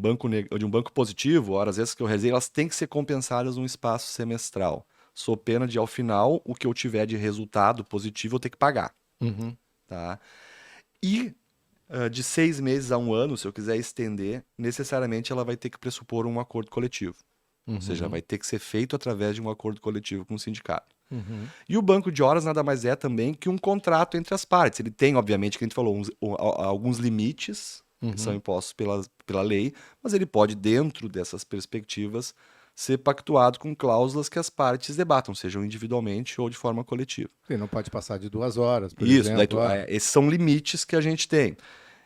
banco positivo, horas extras que eu realizei, elas têm que ser compensadas num espaço semestral. Sob pena de, ao final, o que eu tiver de resultado positivo eu ter que pagar. Tá? E de 6 meses a 1 ano, se eu quiser estender, necessariamente ela vai ter que pressupor um acordo coletivo. Ou seja, vai ter que ser feito através de um acordo coletivo com o sindicato. E o banco de horas nada mais é também que um contrato entre as partes. Ele tem, obviamente, que a gente falou, alguns limites que são impostos pela lei, mas ele pode, dentro dessas perspectivas, ser pactuado com cláusulas que as partes debatam, sejam individualmente ou de forma coletiva. Você não pode passar de 2 horas, por Isso, exemplo. esses são limites que a gente tem.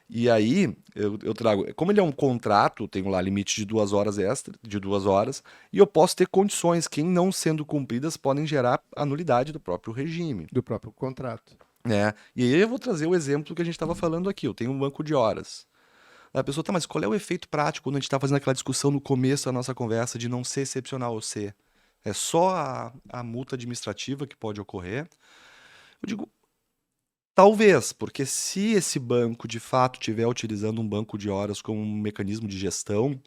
E aí eu trago, como ele é um contrato, eu tenho lá limite de 2 horas extra, de 2 horas, e eu posso ter condições que, não sendo cumpridas, podem gerar a nulidade do próprio regime, Do próprio contrato. né? E aí eu vou trazer o exemplo que a gente estava falando aqui. Eu tenho um banco de horas. A pessoa, tá, mas qual é o efeito prático quando a gente está fazendo aquela discussão no começo da nossa conversa de não ser excepcional ou ser? É só a multa administrativa que pode ocorrer? Eu digo, talvez, porque se esse banco de fato estiver utilizando um banco de horas como um mecanismo de gestão,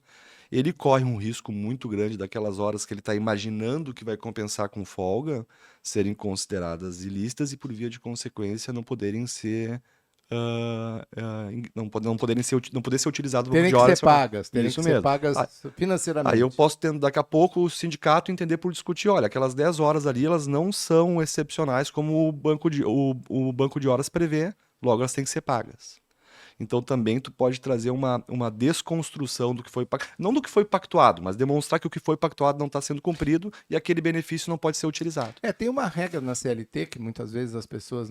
ele corre um risco muito grande daquelas horas que ele está imaginando que vai compensar com folga serem consideradas ilícitas e, por via de consequência, não poderem ser. Não poderem ser, não poder ser utilizado o banco Terem de que ser horas. pagas, terem Isso que ser mesmo. pagas Aí eu financeiramente. posso ter, daqui a pouco, o sindicato entender por discutir, olha, aquelas 10 horas ali, elas não são excepcionais como o banco de horas prevê, logo elas têm que ser pagas. Então também tu pode trazer uma desconstrução do que foi, não do que foi pactuado, mas demonstrar que o que foi pactuado não está sendo cumprido e aquele benefício não pode ser utilizado. Tem uma regra na CLT que muitas vezes as pessoas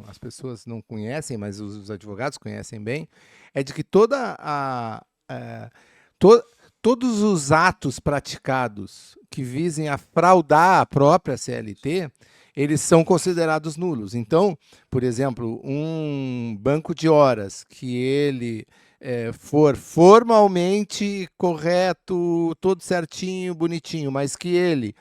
as pessoas não conhecem, mas os advogados conhecem bem, é de que to- todos os atos praticados que visem a fraudar a própria CLT, eles são considerados nulos. Então, por exemplo, um banco de horas que ele for formalmente correto, todo certinho, bonitinho, mas que ele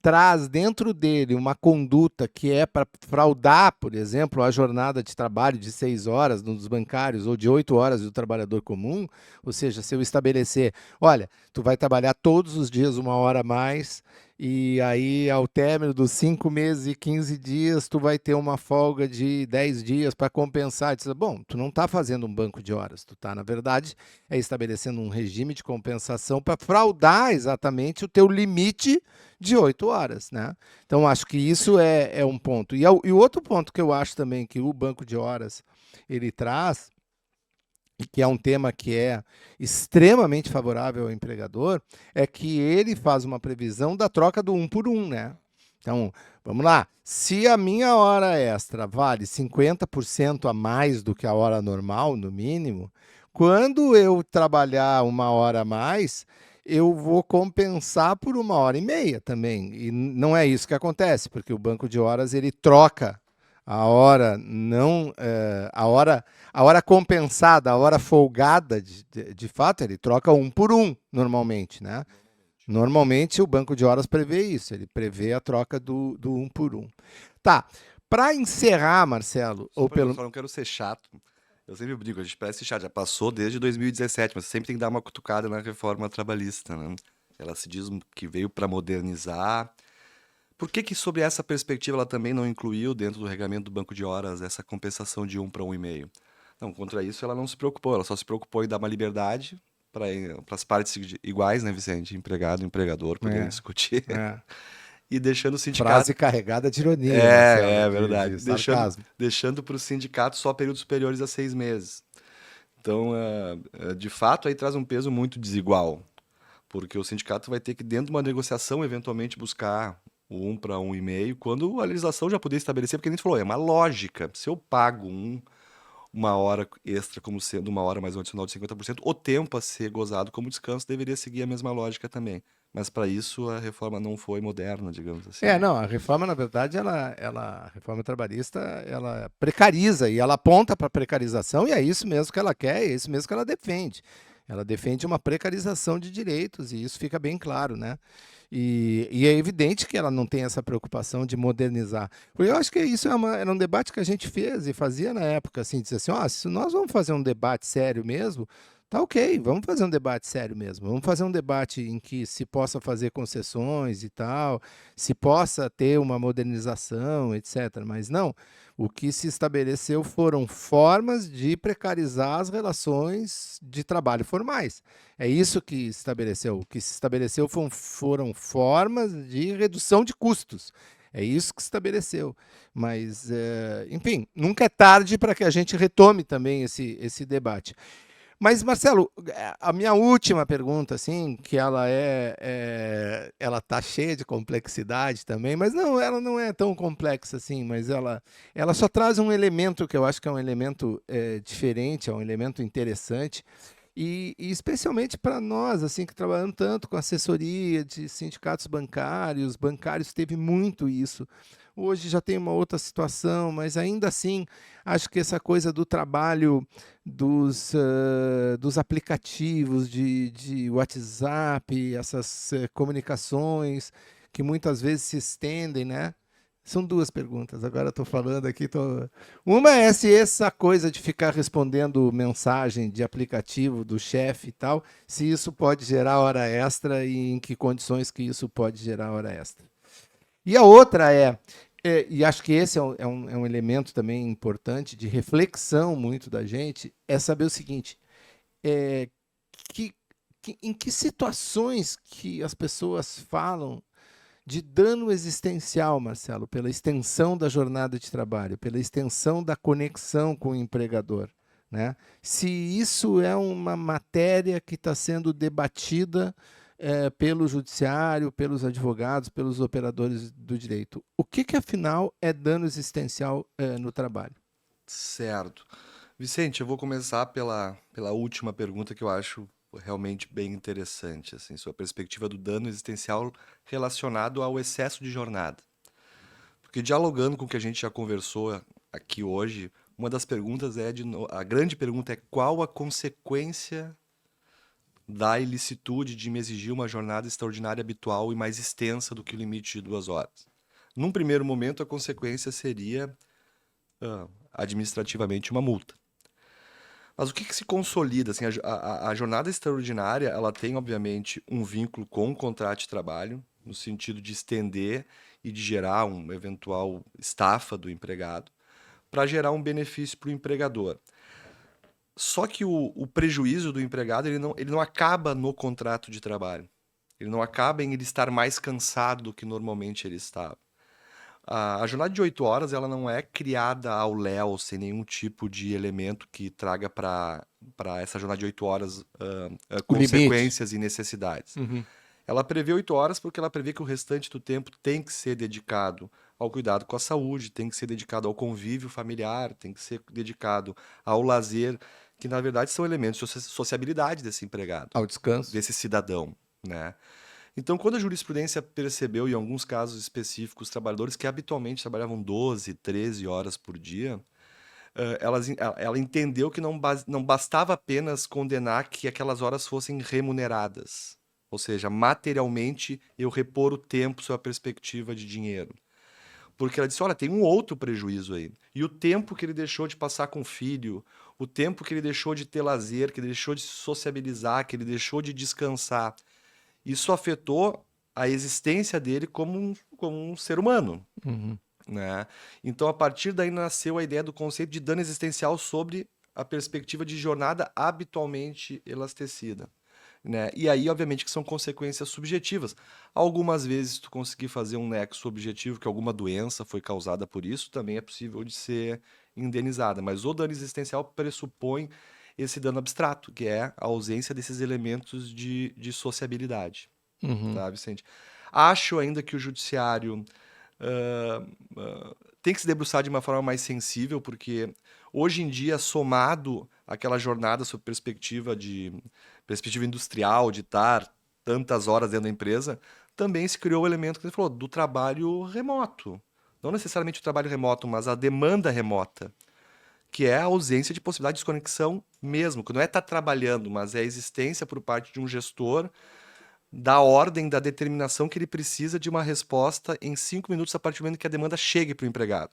traz dentro dele uma conduta que é para fraudar, por exemplo, a jornada de trabalho de 6 horas dos bancários ou de 8 horas do trabalhador comum, ou seja, se eu estabelecer, olha, tu vai trabalhar todos os dias 1 hora a mais, e aí ao término dos 5 meses e 15 dias, tu vai ter uma folga de 10 dias para compensar. Diz, bom, tu não está fazendo um banco de horas, tu está, na verdade, estabelecendo um regime de compensação para fraudar exatamente o teu limite de 8 horas, né? Então, acho que isso é um ponto. E o outro ponto que eu acho também que o banco de horas ele traz, e que é um tema que é extremamente favorável ao empregador, é que ele faz uma previsão da troca do 1 por 1, né? Então, vamos lá. Se a minha hora extra vale 50% a mais do que a hora normal, no mínimo, quando eu trabalhar 1 hora a mais, eu vou compensar por 1 hora e meia também. E não é isso que acontece, porque o banco de horas ele troca a hora não a hora compensada, a hora folgada de fato, ele troca 1 por 1 normalmente, né? Normalmente o banco de horas prevê isso, ele prevê a troca do 1 por 1. Tá. Para encerrar, Marcelo, Só ou para eu pelo só não quero ser chato. Eu sempre digo, a gente parece chato, já passou desde 2017, mas sempre tem que dar uma cutucada na reforma trabalhista, né? Ela se diz que veio para modernizar. Por que que sob essa perspectiva ela também não incluiu dentro do regulamento do banco de horas essa compensação de 1 para 1,5? Não, contra isso ela não se preocupou, ela só se preocupou em dar uma liberdade para as partes iguais, né, Vicente? Empregado e empregador poderem é, discutir. é, E deixando o sindicato. frase carregada de ironia, Marcelo, É de verdade. sarcasmo. Deixando para o sindicato só períodos superiores a 6 meses. Então, de fato, aí traz um peso muito desigual, porque o sindicato vai ter que, dentro de uma negociação, eventualmente buscar o 1 para 1,5, quando a legislação já poderia estabelecer, porque a gente falou, é uma lógica. Se eu pago uma hora extra como sendo uma hora mais um adicional de 50%, o tempo a ser gozado como descanso deveria seguir a mesma lógica também. Mas para isso a reforma não foi moderna, digamos assim. Não, a reforma, na verdade, a reforma trabalhista, ela precariza e ela aponta para a precarização, e é isso mesmo que ela quer, é isso mesmo que ela defende. Ela defende uma precarização de direitos, e isso fica bem claro, né? E é evidente que ela não tem essa preocupação de modernizar. Porque eu acho que isso era um debate que a gente fez e fazia na época, assim, dizer assim, se nós vamos fazer um debate sério mesmo, tá ok, vamos fazer um debate sério mesmo. Vamos fazer um debate em que se possa fazer concessões e tal, se possa ter uma modernização, etc. Mas não, o que se estabeleceu foram formas de precarizar as relações de trabalho formais. É isso que se estabeleceu. O que se estabeleceu foram formas de redução de custos. É isso que se estabeleceu. Mas, enfim, nunca é tarde para que a gente retome também esse debate. Mas, Marcelo, a minha última pergunta, assim, que ela tá cheia de complexidade também, mas não, ela não é tão complexa assim, mas ela só traz um elemento que eu acho que é um elemento diferente, é um elemento interessante, e especialmente para nós, assim, que trabalhamos tanto com assessoria de sindicatos bancários teve muito isso. Hoje já tem uma outra situação, mas ainda assim, acho que essa coisa do trabalho dos aplicativos de WhatsApp, essas comunicações que muitas vezes se estendem, né? São duas perguntas. Agora estou falando aqui. Uma é se essa coisa de ficar respondendo mensagem de aplicativo do chefe e tal, se isso pode gerar hora extra e em que condições que isso pode gerar hora extra. E a outra e acho que esse é um elemento também importante de reflexão muito da gente, é saber o seguinte, é, que, em que situações que as pessoas falam de dano existencial, Marcelo, pela extensão da jornada de trabalho, pela extensão da conexão com o empregador, né? Se isso é uma matéria que está sendo debatida pelo judiciário, pelos advogados, pelos operadores do direito, o que afinal é dano existencial no trabalho? Certo. Vicente, eu vou começar pela última pergunta que eu acho realmente bem interessante, assim, sua perspectiva do dano existencial relacionado ao excesso de jornada. Porque dialogando com o que a gente já conversou aqui hoje, uma das perguntas a grande pergunta é qual a consequência da ilicitude de me exigir uma jornada extraordinária habitual e mais extensa do que o limite de 2 horas. Num primeiro momento, a consequência seria administrativamente uma multa. Mas o que se consolida? Assim, a jornada extraordinária, ela tem, obviamente, um vínculo com o contrato de trabalho, no sentido de estender e de gerar um eventual estafa do empregado, para gerar um benefício para o empregador. Só que o prejuízo do empregado, ele não acaba no contrato de trabalho. Ele não acaba em ele estar mais cansado do que normalmente ele estava. A jornada de 8 horas, ela não é criada ao léu, sem nenhum tipo de elemento que traga para essa jornada de 8 horas O limite. consequências e necessidades. Uhum. Ela prevê 8 horas porque ela prevê que o restante do tempo tem que ser dedicado ao cuidado com a saúde, tem que ser dedicado ao convívio familiar, tem que ser dedicado ao lazer, que na verdade são elementos de sociabilidade desse empregado, Ao descanso. desse cidadão, né? Então, quando a jurisprudência percebeu, em alguns casos específicos, trabalhadores que habitualmente trabalhavam 12, 13 horas por dia, ela entendeu que não bastava apenas condenar que aquelas horas fossem remuneradas. Ou seja, materialmente eu repor o tempo sob a perspectiva de dinheiro. Porque ela disse, olha, tem um outro prejuízo aí. E o tempo que ele deixou de passar com o filho, o tempo que ele deixou de ter lazer, que ele deixou de sociabilizar, que ele deixou de descansar, isso afetou a existência dele como um ser humano, Uhum. né? Então, a partir daí nasceu a ideia do conceito de dano existencial sobre a perspectiva de jornada habitualmente elastecida, né? E aí, obviamente, que são consequências subjetivas. Algumas vezes, tu conseguir fazer um nexo objetivo que alguma doença foi causada por isso, também é possível de ser indenizada. Mas o dano existencial pressupõe esse dano abstrato, que é a ausência desses elementos de sociabilidade, Uhum. tá, Vicente? Acho ainda que o judiciário ah, tem que se debruçar de uma forma mais sensível, porque hoje em dia, somado àquela jornada sob perspectiva industrial, de estar tantas horas dentro da empresa, também se criou o elemento que você falou, do trabalho remoto. Não necessariamente o trabalho remoto, mas a demanda remota, que é a ausência de possibilidade de desconexão mesmo, que não é estar trabalhando, mas é a existência por parte de um gestor da ordem, da determinação que ele precisa de uma resposta em 5 minutos a partir do momento que a demanda chegue para o empregado.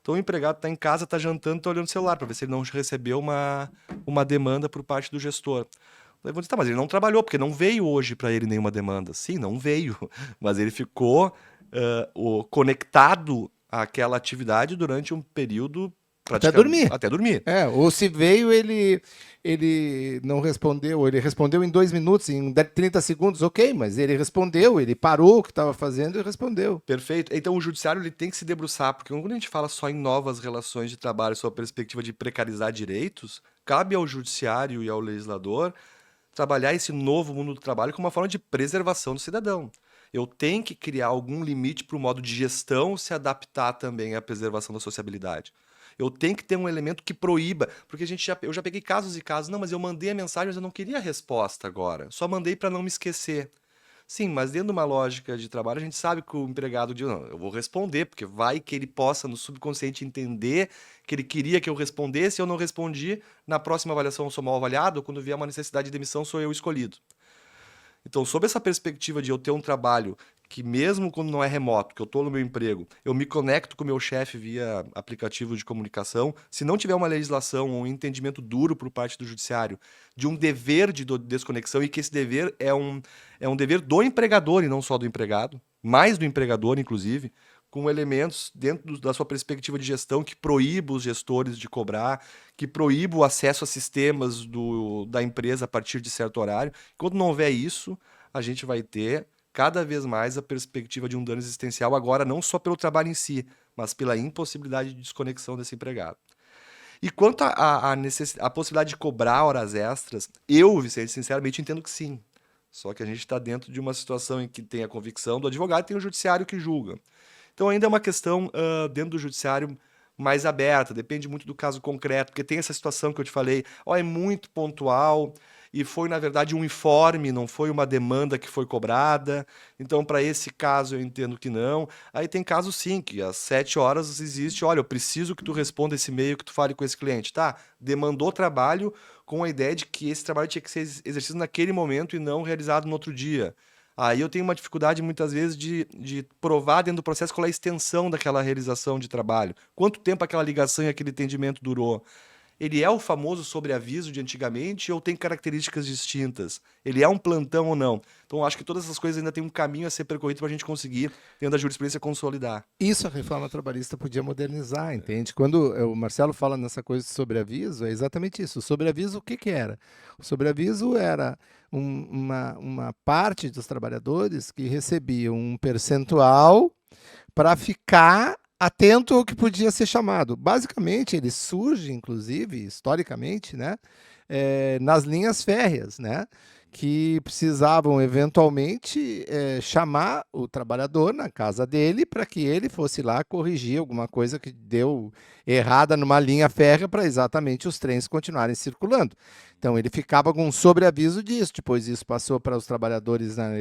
Então o empregado está em casa, está jantando, está olhando o celular para ver se ele não recebeu uma demanda por parte do gestor. Daí vão dizer, tá, mas ele não trabalhou, porque não veio hoje para ele nenhuma demanda. Sim, não veio, mas ele ficou conectado àquela atividade durante um período Até praticamente dormir. até dormir. Ou se veio, ele não respondeu, ou ele respondeu em 2 minutos, em 30 segundos, ok, mas ele respondeu, ele parou o que estava fazendo e respondeu. Perfeito. Então o judiciário ele tem que se debruçar, porque quando a gente fala só em novas relações de trabalho, sob a perspectiva de precarizar direitos, cabe ao judiciário e ao legislador trabalhar esse novo mundo do trabalho como uma forma de preservação do cidadão. Eu tenho que criar algum limite para o modo de gestão se adaptar também à preservação da sociabilidade. Eu tenho que ter um elemento que proíba, porque eu já peguei casos e casos, não, mas eu mandei a mensagem, mas eu não queria a resposta agora. Só mandei para não me esquecer. Sim, mas dentro de uma lógica de trabalho, a gente sabe que o empregado diz, não, eu vou responder, porque vai que ele possa no subconsciente entender que ele queria que eu respondesse, eu não respondi, na próxima avaliação eu sou mal avaliado, ou quando vier uma necessidade de demissão sou eu escolhido. Então, sob essa perspectiva de eu ter um trabalho que mesmo quando não é remoto, que eu estou no meu emprego, eu me conecto com o meu chefe via aplicativo de comunicação, se não tiver uma legislação ou um entendimento duro por parte do judiciário de um dever de desconexão e que esse dever é um dever do empregador e não só do empregado, mais do empregador, inclusive, com elementos dentro da sua perspectiva de gestão que proíba os gestores de cobrar, que proíba o acesso a sistemas da empresa a partir de certo horário. Quando não houver isso, a gente vai ter cada vez mais a perspectiva de um dano existencial, agora não só pelo trabalho em si, mas pela impossibilidade de desconexão desse empregado. E quanto à possibilidade de cobrar horas extras, eu, Vicente, sinceramente entendo que sim. Só que a gente está dentro de uma situação em que tem a convicção do advogado e tem o judiciário que julga. Então ainda é uma questão dentro do judiciário mais aberta, depende muito do caso concreto, porque tem essa situação que eu te falei, é muito pontual e foi, na verdade, um informe, não foi uma demanda que foi cobrada. Então, para esse caso, eu entendo que não. Aí tem caso sim, que às 7 horas existe, olha, eu preciso que tu responda esse e-mail, que tu fale com esse cliente, tá? Demandou trabalho com a ideia de que esse trabalho tinha que ser exercido naquele momento e não realizado no outro dia. Aí eu tenho uma dificuldade, muitas vezes, de provar dentro do processo qual é a extensão daquela realização de trabalho. Quanto tempo aquela ligação e aquele atendimento durou. Ele é o famoso sobreaviso de antigamente ou tem características distintas? Ele é um plantão ou não? Então, eu acho que todas essas coisas ainda tem um caminho a ser percorrido para a gente conseguir, dentro da jurisprudência, consolidar. Isso a reforma trabalhista podia modernizar, entende? Quando o Marcelo fala nessa coisa de sobreaviso, é exatamente isso. O sobreaviso, o que que era? O sobreaviso era uma parte dos trabalhadores que recebiam um percentual para ficar atento ao que podia ser chamado. Basicamente, ele surge, inclusive, historicamente, né, nas linhas férreas, né, que precisavam eventualmente chamar o trabalhador na casa dele para que ele fosse lá corrigir alguma coisa que deu errada numa linha férrea para exatamente os trens continuarem circulando. Então ele ficava com um sobreaviso disso, depois isso passou para os trabalhadores na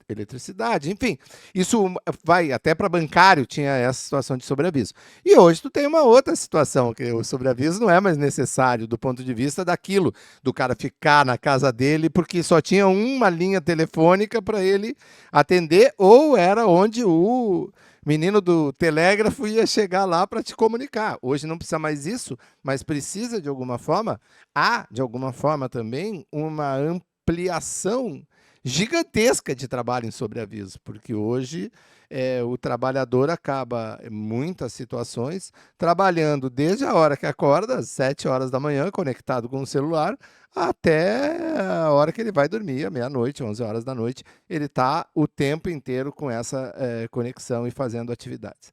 eletricidade, enfim, isso vai até para bancário, tinha essa situação de sobreaviso. E hoje tu tem uma outra situação, que o sobreaviso não é mais necessário do ponto de vista daquilo, do cara ficar na casa dele porque só tinha uma linha telefônica para ele atender, ou era onde o menino do telégrafo ia chegar lá para te comunicar. Hoje não precisa mais isso, mas precisa de alguma forma. Há, de alguma forma também, uma ampliação gigantesca de trabalho em sobreaviso, porque hoje o trabalhador acaba, em muitas situações, trabalhando desde a hora que acorda, às 7 horas da manhã, conectado com o celular, até a hora que ele vai dormir, à meia-noite, 11 horas da noite, ele está o tempo inteiro com essa conexão e fazendo atividades.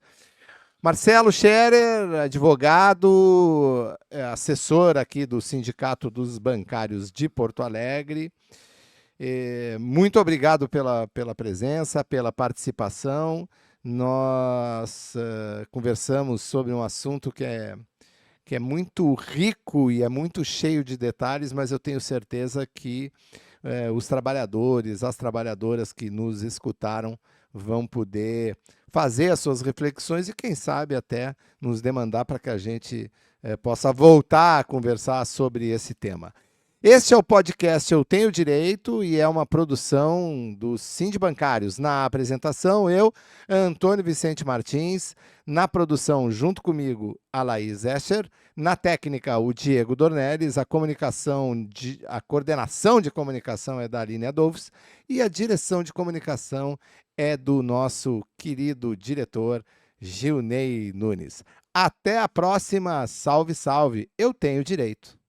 Marcelo Scherer, advogado, assessor aqui do Sindicato dos Bancários de Porto Alegre. Muito obrigado pela presença, pela participação. Nós conversamos sobre um assunto que é muito rico e é muito cheio de detalhes, mas eu tenho certeza que os trabalhadores, as trabalhadoras que nos escutaram vão poder fazer as suas reflexões e, quem sabe, até nos demandar para que a gente possa voltar a conversar sobre esse tema. Este é o podcast Eu Tenho Direito e é uma produção do Sindibancários. Na apresentação, eu, Antônio Vicente Martins. Na produção, junto comigo, a Laís Escher. Na técnica, o Diego Dornelles. A coordenação de comunicação é da Aline Adolfos. E a direção de comunicação é do nosso querido diretor, Gilney Nunes. Até a próxima. Salve, salve. Eu tenho direito.